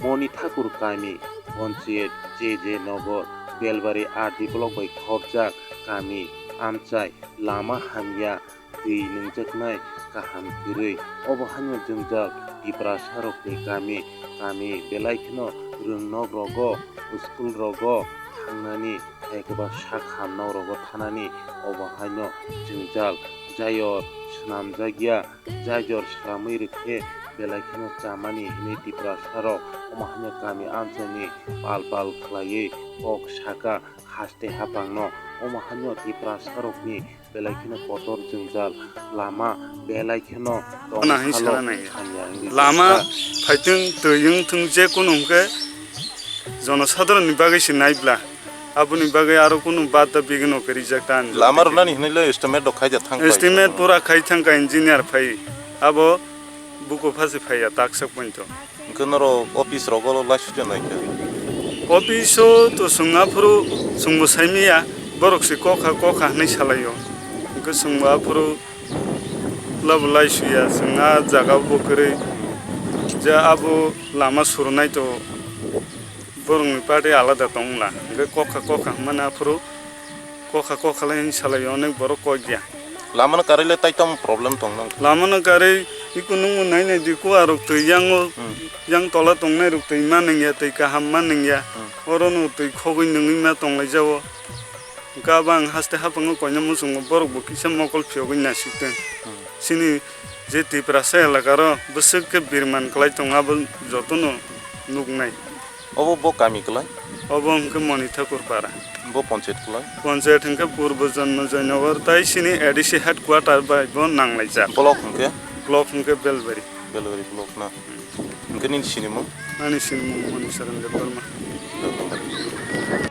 मणि ठाकुर गामि पन्चायत जे नगर बेलबारि RD block बै खबजाक गामि आमचाय लामा हामिया दै नोंजोगनाय गाहाम गैरै अबहान्य जोंजाक दिब्रा सारकनि गामि बेलायखनो रोंनग रग स्कुल रग थांनानै एखोबा सा खामनाव रग थानानै अबहान्य जोंजाल जायर स्नामजागिया जायर स्रामै रोखे बेलायखनो जामानि हिनै दिब्रा सारक अबहान्य गामि आमचायनि पाल खालायै कक साका हास्ते हाबांनो अबहान्य दिब्रा सारकनि बेलायखनो पटर जोंजाल लामा बेलायखनो नाहि दंखालो साना नाहि सानिया लामा फाइथिं दैयं थों जेखुनु हमके जनसाधारणनि बागैसो नायब्ला आबुनि बागै आरो कुनु बादा बिगिनो करि जाता लामार नानि हिनैले एस्टिमेट दखाय थांबाय एस्टिमेट पूरा खाइ थांका इंजिनियर फाइ अब बुको फासे फाया ताकसक पइन्ट कनरो अफिस रगल लासुते नायके अफिसो तो संगाफुरु संबसाइमिया बरकसे कखा नै सालायो इनको संगाफुरु लाबलाय सुया संगा जागा बकरै जा अब लामा सुरनाय तो बरंनि पार्टी आलादा दंला कखा मानाफुरु कखा लाय सालायो अनेक बरक कय लामान कारिले ताइतम प्रब्लेम दं नों लामान कारै इकुनु नायनाय दिको आरो तैयांगो yang tola tongnai ruk tei manengya tei kaham manengya orono tei khogoi nungui ma tonglai jawo gabang haste hapango koina musungo borok bo kisa mokol phiogoi nasikten sini je tei prasa elakaro busuk birman klai tongabo jotono nugnai obo bo kami klai obo hingke mani thakur para bo panchayat klai panchayat hingke purbo janma jainagar tai sini adc headquarter bai bo nanglai ja block hingke belbari block na Mungkin ini sini mau? Ani sini mau, mani sarang